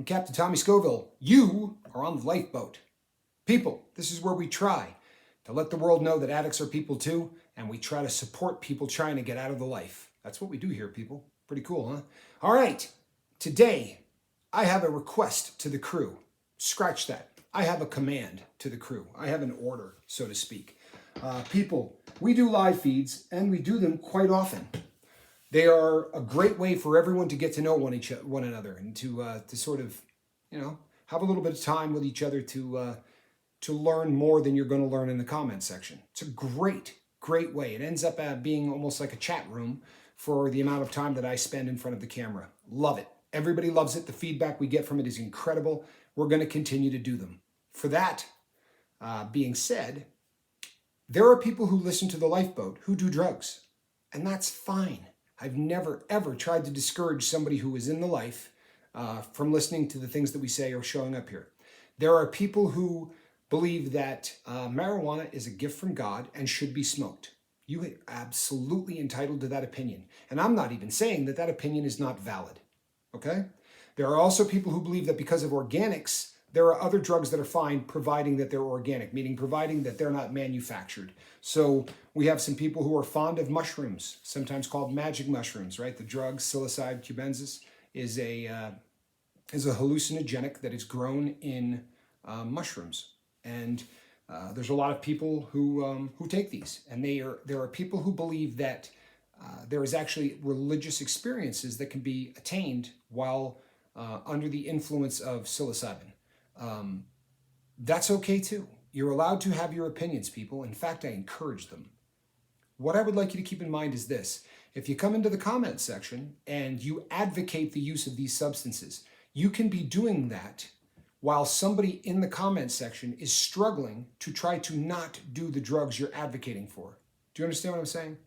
I'm Captain Tommy Scoville. You are on the lifeboat. People, this is where we try to let the world know that addicts are people too, and we try to support people trying to get out of the life. That's what we do here, people. Pretty cool, huh? All right, today I have a request to the crew. Scratch that. I have a command to the crew. I have an order, so to speak. People, we do live feeds, and we do them quite often. They are a great way for everyone to get to know one another and to sort of, have a little bit of time with each other to learn more than you're going to learn in the comment section. It's a great way. It ends up being almost like a chat room for the amount of time that I spend in front of the camera. Love it. Everybody loves it. The feedback we get from it is incredible. We're going to continue to do them. For that being said, there are people who listen to the lifeboat who do drugs, and that's fine. I've never, ever tried to discourage somebody who is in the life from listening to the things that we say or showing up here. There are people who believe that marijuana is a gift from God and should be smoked. You are absolutely entitled to that opinion. And I'm not even saying that that opinion is not valid, okay? There are also people who believe that because of organics, there are other drugs that are fine, providing that they're organic, meaning providing that they're not manufactured. So we have some people who are fond of mushrooms, sometimes called magic mushrooms, right? The drug psilocybe cubensis is a hallucinogenic that is grown in mushrooms. And there's a lot of people who take these. And there are people who believe that there is actually religious experiences that can be attained while under the influence of psilocybin. That's okay too. You're allowed to have your opinions, people. In fact, I encourage them. What I would like you to keep in mind is this. If you come into the comments section and you advocate the use of these substances, you can be doing that while somebody in the comments section is struggling to try to not do the drugs you're advocating for. Do you understand what I'm saying?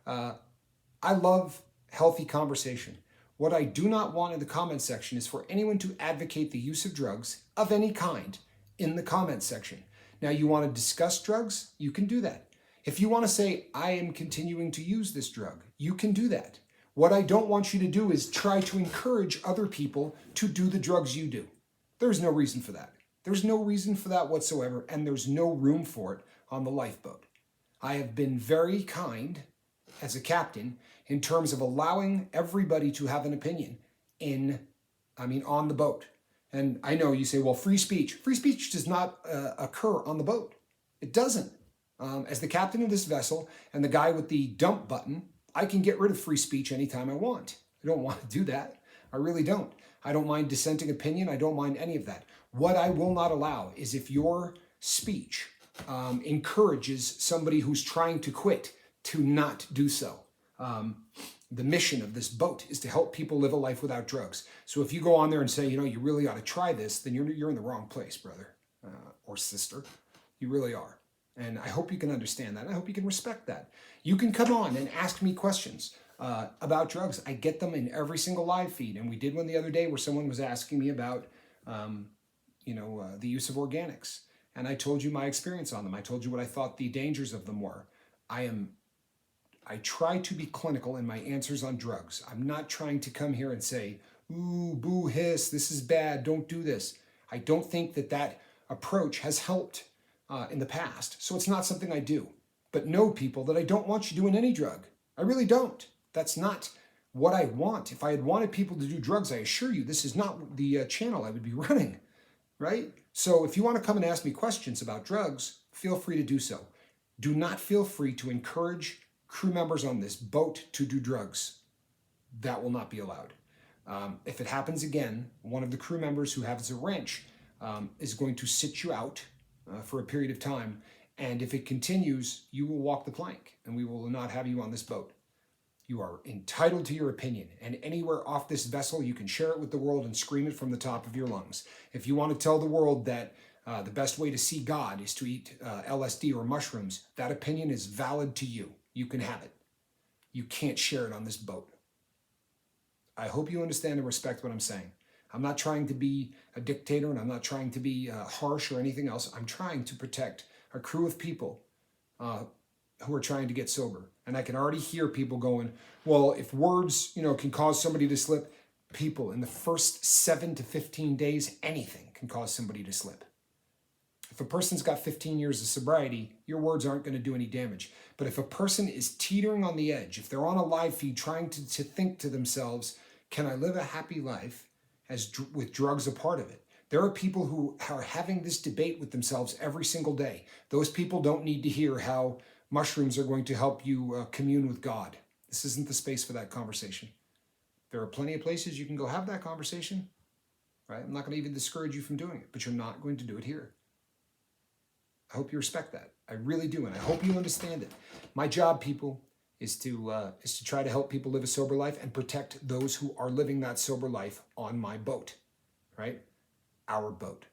I love healthy conversation. What I do not want in the comments section is for anyone to advocate the use of drugs of any kind in the comments section. Now, you want to discuss drugs? You can do that. If you want to say, I am continuing to use this drug, you can do that. What I don't want you to do is try to encourage other people to do the drugs you do. There's no reason for that. There's no reason for that whatsoever, and there's no room for it on the lifeboat. I have been very kind as a captain in terms of allowing everybody to have an opinion on the boat. And I know you say, well, free speech does not occur on the boat. It doesn't. As the captain of this vessel and the guy with the dump button, I can get rid of free speech anytime I want. I don't want to do that. I really don't. I don't mind dissenting opinion. I don't mind any of that. What I will not allow is if your speech encourages somebody who's trying to quit to not do so. The mission of this boat is to help people live a life without drugs. So if you go on there and say, you really ought to try this, then you're in the wrong place, brother or sister. You really are. And I hope you can understand that. I hope you can respect that. You can come on and ask me questions about drugs. I get them in every single live feed. And we did one the other day where someone was asking me about, the use of organics. And I told you my experience on them. I told you what I thought the dangers of them were. I try to be clinical in my answers on drugs. I'm not trying to come here and say, ooh, boo, hiss, this is bad, don't do this. I don't think that approach has helped in the past, so it's not something I do. But know, people, that I don't want you doing any drug. I really don't. That's not what I want. If I had wanted people to do drugs, I assure you, this is not the channel I would be running, right? So if you want to come and ask me questions about drugs, feel free to do so. Do not feel free to encourage crew members on this boat to do drugs. That will not be allowed. If it happens again, one of the crew members who has a wrench is going to sit you out for a period of time. And if it continues, you will walk the plank and we will not have you on this boat. You are entitled to your opinion, and anywhere off this vessel, you can share it with the world and scream it from the top of your lungs. If you want to tell the world that the best way to see God is to eat LSD or mushrooms, that opinion is valid to you. You can have it. You can't share it on this boat. I hope you understand and respect what I'm saying. I'm not trying to be a dictator, and I'm not trying to be harsh or anything else. I'm trying to protect a crew of people who are trying to get sober. And I can already hear people going, well, if words, can cause somebody to slip, People, in the first 7 to 15 days, anything can cause somebody to slip. If a person's got 15 years of sobriety, your words aren't going to do any damage. But if a person is teetering on the edge, if they're on a live feed trying to think to themselves, can I live a happy life with drugs a part of it? There are people who are having this debate with themselves every single day. Those people don't need to hear how mushrooms are going to help you commune with God. This isn't the space for that conversation. There are plenty of places you can go have that conversation, right? I'm not going to even discourage you from doing it, but you're not going to do it here. I hope you respect that. I really do, and I hope you understand it. My job, people, is to try to help people live a sober life and protect those who are living that sober life on my boat, right? Our boat.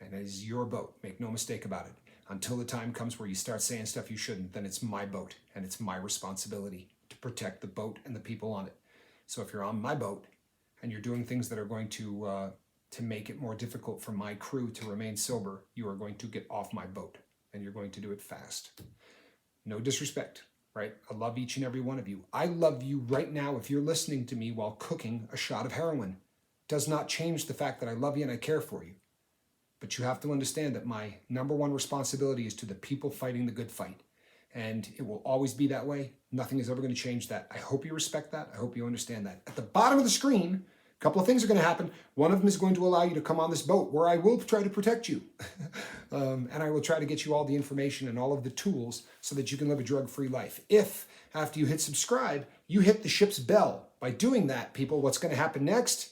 And it is your boat. Make no mistake about it. Until the time comes where you start saying stuff you shouldn't, then it's my boat, and it's my responsibility to protect the boat and the people on it. So if you're on my boat and you're doing things that are going to make it more difficult for my crew to remain sober, you are going to get off my boat, and you're going to do it fast. No disrespect, right? I love each and every one of you. I love you right now if you're listening to me while cooking a shot of heroin. Does not change the fact that I love you and I care for you. But you have to understand that my number one responsibility is to the people fighting the good fight. And it will always be that way. Nothing is ever going to change that. I hope you respect that. I hope you understand that. At the bottom of the screen, a couple of things are going to happen. One of them is going to allow you to come on this boat where I will try to protect you. And I will try to get you all the information and all of the tools so that you can live a drug-free life. If, after you hit subscribe, you hit the ship's bell. By doing that, people, what's going to happen next?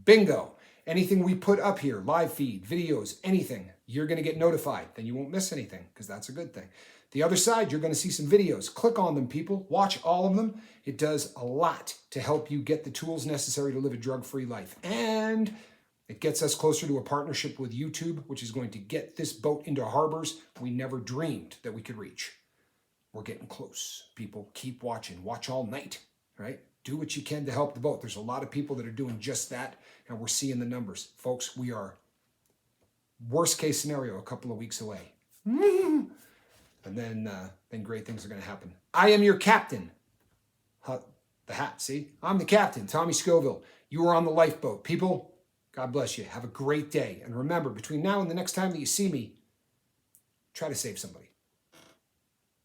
Bingo. Anything we put up here, live feed, videos, anything, you're going to get notified. Then you won't miss anything, because that's a good thing. The other side, you're going to see some videos. Click on them, people. Watch all of them. It does a lot to help you get the tools necessary to live a drug-free life. And it gets us closer to a partnership with YouTube, which is going to get this boat into harbors we never dreamed that we could reach. We're getting close, people. Keep watching. Watch all night, right? Do what you can to help the boat. There's a lot of people that are doing just that, and we're seeing the numbers. Folks, we are, worst case scenario, a couple of weeks away. And then great things are going to happen. I am your captain. The hat, see? I'm the captain, Tommy Scoville. You are on the lifeboat. People, God bless you. Have a great day. And remember, between now and the next time that you see me, try to save somebody.